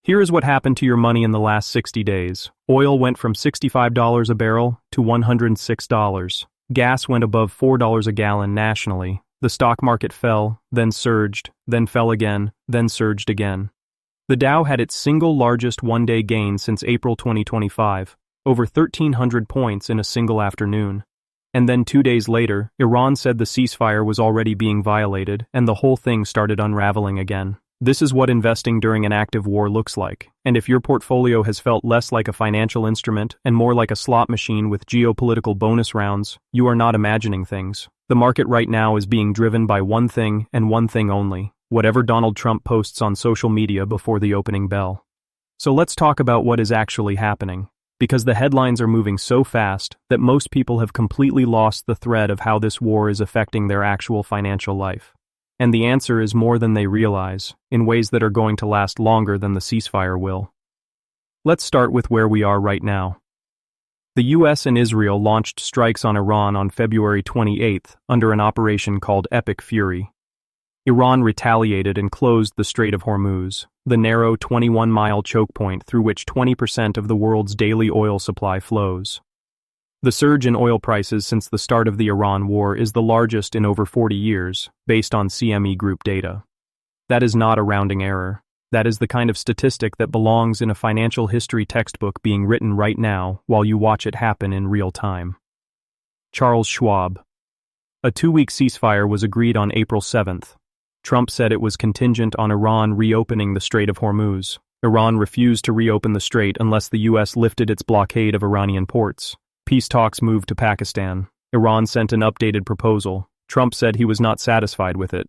Here is what happened to your money in the last 60 days. Oil went from $65 a barrel to $106. Gas went above $4 a gallon nationally. The stock market fell, then surged, then fell again, then surged again. The Dow had its single largest one-day gain since April 2025, over 1,300 points in a single afternoon. And then 2 days later, Iran said the ceasefire was already being violated, and the whole thing started unraveling again. This is what investing during an active war looks like, and if your portfolio has felt less like a financial instrument and more like a slot machine with geopolitical bonus rounds, you are not imagining things. The market right now is being driven by one thing and one thing only: whatever Donald Trump posts on social media before the opening bell. So let's talk about what is actually happening, because the headlines are moving so fast that most people have completely lost the thread of how this war is affecting their actual financial life. And the answer is more than they realize, in ways that are going to last longer than the ceasefire will. Let's start with where we are right now. The US and Israel launched strikes on Iran on February 28th under an operation called Epic Fury. Iran retaliated and closed the Strait of Hormuz, the narrow 21-mile choke point through which 20% of the world's daily oil supply flows. The surge in oil prices since the start of the Iran war is the largest in over 40 years, based on CME Group data. That is not a rounding error. That is the kind of statistic that belongs in a financial history textbook being written right now while you watch it happen in real time. Charles Schwab. A 2-week ceasefire was agreed on April 7th. Trump said it was contingent on Iran reopening the Strait of Hormuz. Iran refused to reopen the strait unless the US lifted its blockade of Iranian ports. Peace talks moved to Pakistan. Iran sent an updated proposal. Trump said he was not satisfied with it.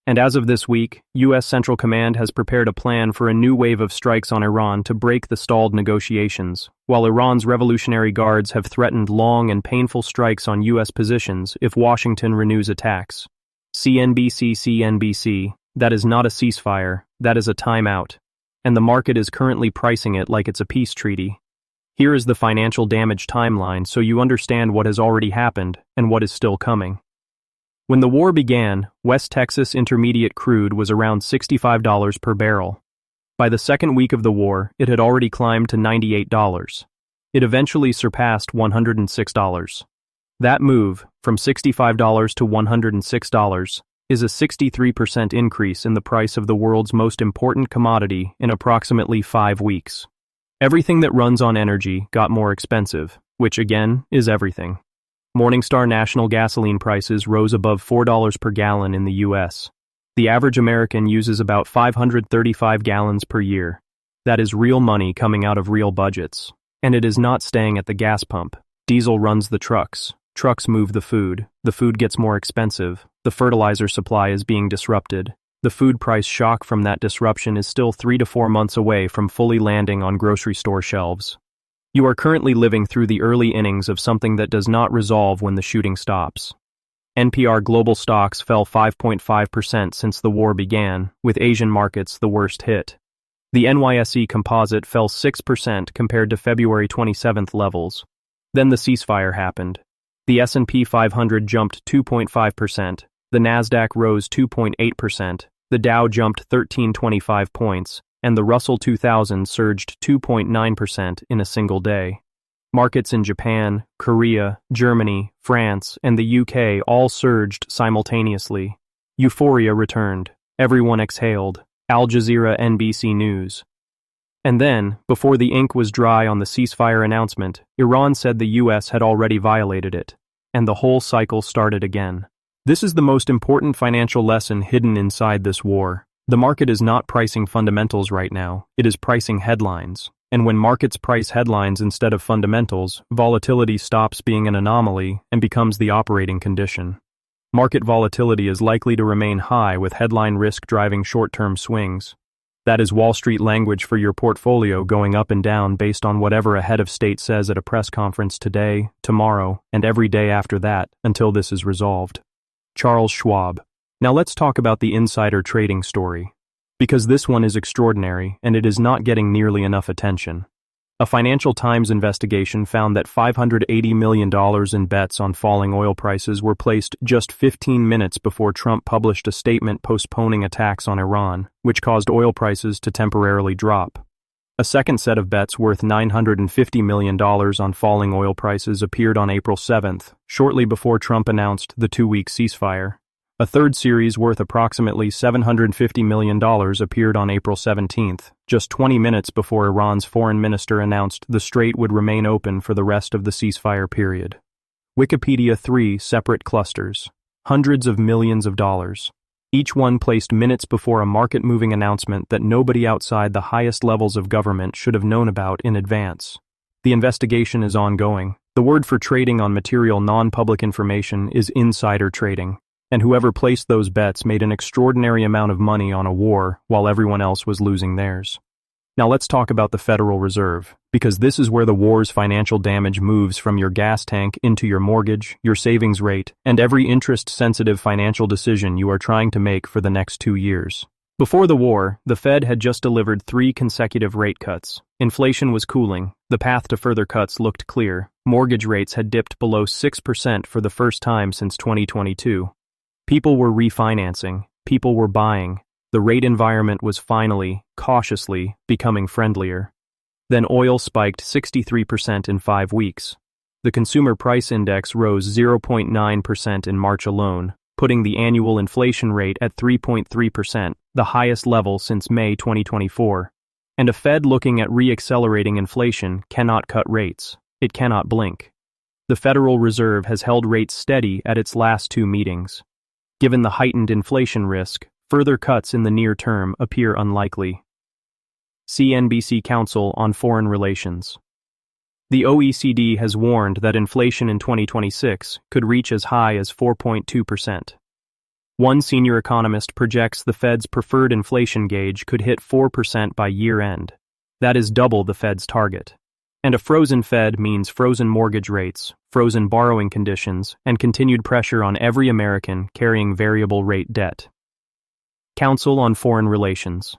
And as of this week, US Central Command has prepared a plan for a new wave of strikes on Iran to break the stalled negotiations, while Iran's Revolutionary Guards have threatened long and painful strikes on US positions if Washington renews attacks. CNBC, that is not a ceasefire, that is a timeout. And the market is currently pricing it like it's a peace treaty. Here is the financial damage timeline so you understand what has already happened and what is still coming. When the war began, West Texas Intermediate crude was around $65 per barrel. By the second week of the war, it had already climbed to $98. It eventually surpassed $106. That move, from $65 to $106, is a 63% increase in the price of the world's most important commodity in approximately 5 weeks. Everything that runs on energy got more expensive, which again is everything. Morningstar national gasoline prices rose above $4 per gallon in the US. The average American uses about 535 gallons per year. That is real money coming out of real budgets. And it is not staying at the gas pump. Diesel runs the trucks. Trucks move the food gets more expensive, the fertilizer supply is being disrupted. The food price shock from that disruption is still 3 to 4 months away from fully landing on grocery store shelves. You are currently living through the early innings of something that does not resolve when the shooting stops. NPR global stocks fell 5.5% since the war began, with Asian markets the worst hit. The NYSE composite fell 6% compared to February 27th levels. Then the ceasefire happened. The S&P 500 jumped 2.5%, the Nasdaq rose 2.8%, the Dow jumped 1325 points, and the Russell 2000 surged 2.9% in a single day. Markets in Japan, Korea, Germany, France, and the UK all surged simultaneously. Euphoria returned. Everyone exhaled. Al Jazeera, NBC News. And then, before the ink was dry on the ceasefire announcement, Iran said the US had already violated it, and the whole cycle started again. This is the most important financial lesson hidden inside this war. The market is not pricing fundamentals right now, it is pricing headlines. And when markets price headlines instead of fundamentals, volatility stops being an anomaly and becomes the operating condition. Market volatility is likely to remain high with headline risk driving short-term swings. That is Wall Street language for your portfolio going up and down based on whatever a head of state says at a press conference today, tomorrow, and every day after that until this is resolved. Charles Schwab. Now let's talk about the insider trading story. Because this one is extraordinary and it is not getting nearly enough attention. A Financial Times investigation found that $580 million in bets on falling oil prices were placed just 15 minutes before Trump published a statement postponing attacks on Iran, which caused oil prices to temporarily drop. A second set of bets worth $950 million on falling oil prices appeared on April 7th, shortly before Trump announced the two-week ceasefire. A third series worth approximately $750 million appeared on April 17th, just 20 minutes before Iran's foreign minister announced the strait would remain open for the rest of the ceasefire period. Wikipedia 3 separate clusters. Hundreds of millions of dollars. Each one placed minutes before a market-moving announcement that nobody outside the highest levels of government should have known about in advance. The investigation is ongoing. The word for trading on material non-public information is insider trading, and whoever placed those bets made an extraordinary amount of money on a war while everyone else was losing theirs. Now let's talk about the Federal Reserve, because this is where the war's financial damage moves from your gas tank into your mortgage, your savings rate, and every interest-sensitive financial decision you are trying to make for the next 2 years. Before the war, the Fed had just delivered 3 consecutive rate cuts. Inflation was cooling, the path to further cuts looked clear, mortgage rates had dipped below 6% for the first time since 2022. People were refinancing, people were buying. The rate environment was finally, cautiously, becoming friendlier. Then oil spiked 63% in 5 weeks. The consumer price index rose 0.9% in March alone, putting the annual inflation rate at 3.3%, the highest level since May 2024. And a Fed looking at re-accelerating inflation cannot cut rates. It cannot blink. The Federal Reserve has held rates steady at its last 2 meetings. Given the heightened inflation risk, further cuts in the near term appear unlikely. CNBC Council on Foreign Relations. The OECD has warned that inflation in 2026 could reach as high as 4.2%. One senior economist projects the Fed's preferred inflation gauge could hit 4% by year-end. That is double the Fed's target. And a frozen Fed means frozen mortgage rates, frozen borrowing conditions, and continued pressure on every American carrying variable rate debt. Council on Foreign Relations.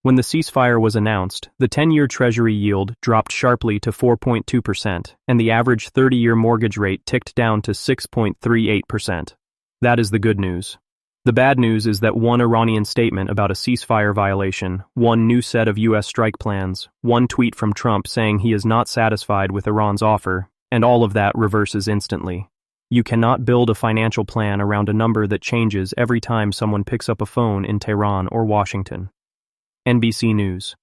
When the ceasefire was announced, the 10-year Treasury yield dropped sharply to 4.2%, and the average 30-year mortgage rate ticked down to 6.38%. That is the good news. The bad news is that one Iranian statement about a ceasefire violation, one new set of U.S. strike plans, one tweet from Trump saying he is not satisfied with Iran's offer, and all of that reverses instantly. You cannot build a financial plan around a number that changes every time someone picks up a phone in Tehran or Washington. NBC News.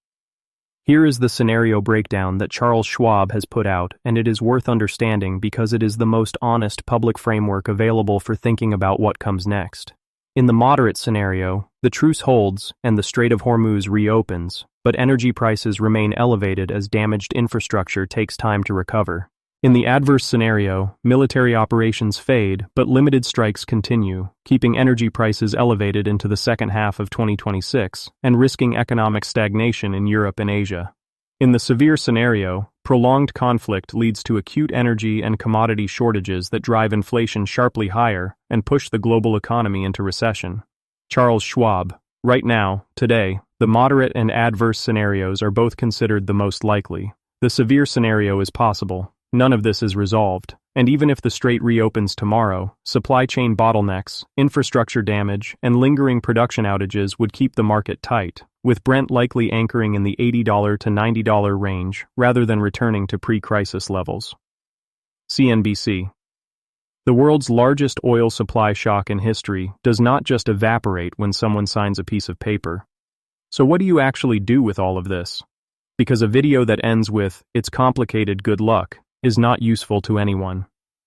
Here is the scenario breakdown that Charles Schwab has put out, and it is worth understanding because it is the most honest public framework available for thinking about what comes next. In the moderate scenario, the truce holds and the Strait of Hormuz reopens, but energy prices remain elevated as damaged infrastructure takes time to recover. In the adverse scenario, military operations fade, but limited strikes continue, keeping energy prices elevated into the second half of 2026 and risking economic stagnation in Europe and Asia. In the severe scenario, prolonged conflict leads to acute energy and commodity shortages that drive inflation sharply higher and push the global economy into recession. Charles Schwab. Right now, today, the moderate and adverse scenarios are both considered the most likely. The severe scenario is possible. None of this is resolved, and even if the strait reopens tomorrow, supply chain bottlenecks, infrastructure damage, and lingering production outages would keep the market tight, with Brent likely anchoring in the $80 to $90 range rather than returning to pre-crisis levels. CNBC. The world's largest oil supply shock in history does not just evaporate when someone signs a piece of paper. So what do you actually do with all of this? Because a video that ends with, "It's complicated, good luck," is not useful to anyone.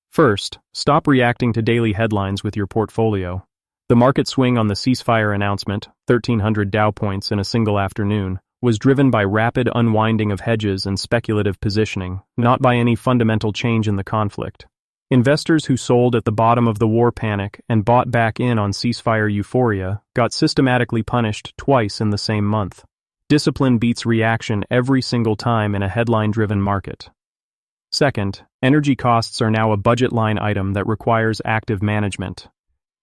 First, stop reacting to daily headlines with your portfolio. The market swing on the ceasefire announcement, 1,300 Dow points in a single afternoon, was driven by rapid unwinding of hedges and speculative positioning, not by any fundamental change in the conflict. Investors who sold at the bottom of the war panic and bought back in on ceasefire euphoria got systematically punished twice in the same month. Discipline beats reaction every single time in a headline-driven market. Second, energy costs are now a budget line item that requires active management.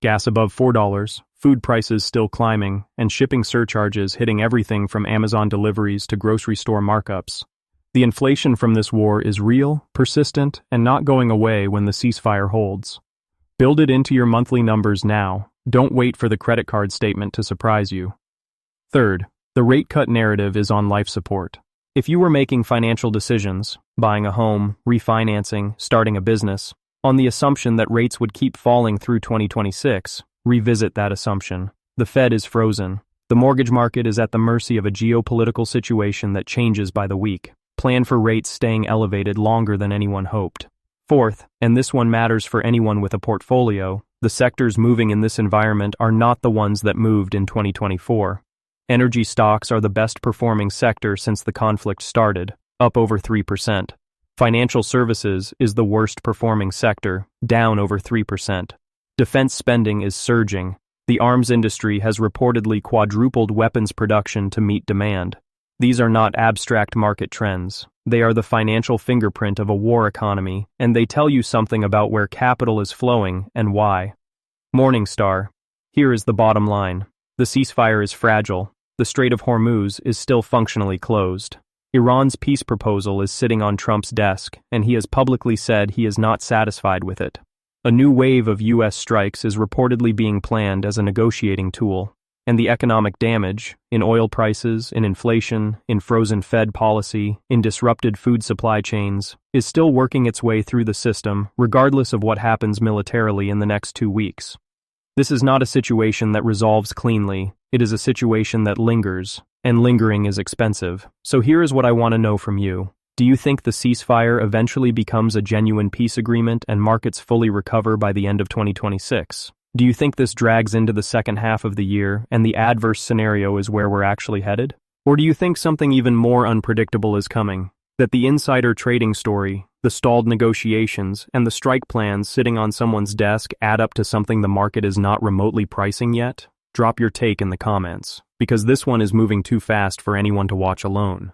Gas above $4, food prices still climbing, and shipping surcharges hitting everything from Amazon deliveries to grocery store markups. The inflation from this war is real, persistent, and not going away when the ceasefire holds. Build it into your monthly numbers now. Don't wait for the credit card statement to surprise you. Third, the rate cut narrative is on life support. If you were making financial decisions, buying a home, refinancing, starting a business, on the assumption that rates would keep falling through 2026, revisit that assumption. The Fed is frozen. The mortgage market is at the mercy of a geopolitical situation that changes by the week. Plan for rates staying elevated longer than anyone hoped. Fourth, and this one matters for anyone with a portfolio, the sectors moving in this environment are not the ones that moved in 2024. Energy stocks are the best performing sector since the conflict started, up over 3%. Financial services is the worst performing sector, down over 3%. Defense spending is surging. The arms industry has reportedly quadrupled weapons production to meet demand. These are not abstract market trends. They are the financial fingerprint of a war economy, and they tell you something about where capital is flowing and why. Morningstar. Here is the bottom line. The ceasefire is fragile. The Strait of Hormuz is still functionally closed. Iran's peace proposal is sitting on Trump's desk, and he has publicly said he is not satisfied with it. A new wave of U.S. strikes is reportedly being planned as a negotiating tool, and the economic damage, in oil prices, in inflation, in frozen Fed policy, in disrupted food supply chains, is still working its way through the system, regardless of what happens militarily in the next 2 weeks. This is not a situation that resolves cleanly, it is a situation that lingers, and lingering is expensive. So here is what I want to know from you. Do you think the ceasefire eventually becomes a genuine peace agreement and markets fully recover by the end of 2026? Do you think this drags into the second half of the year and the adverse scenario is where we're actually headed? Or do you think something even more unpredictable is coming? That the insider trading story, the stalled negotiations, and the strike plans sitting on someone's desk add up to something the market is not remotely pricing yet? Drop your take in the comments, because this one is moving too fast for anyone to watch alone.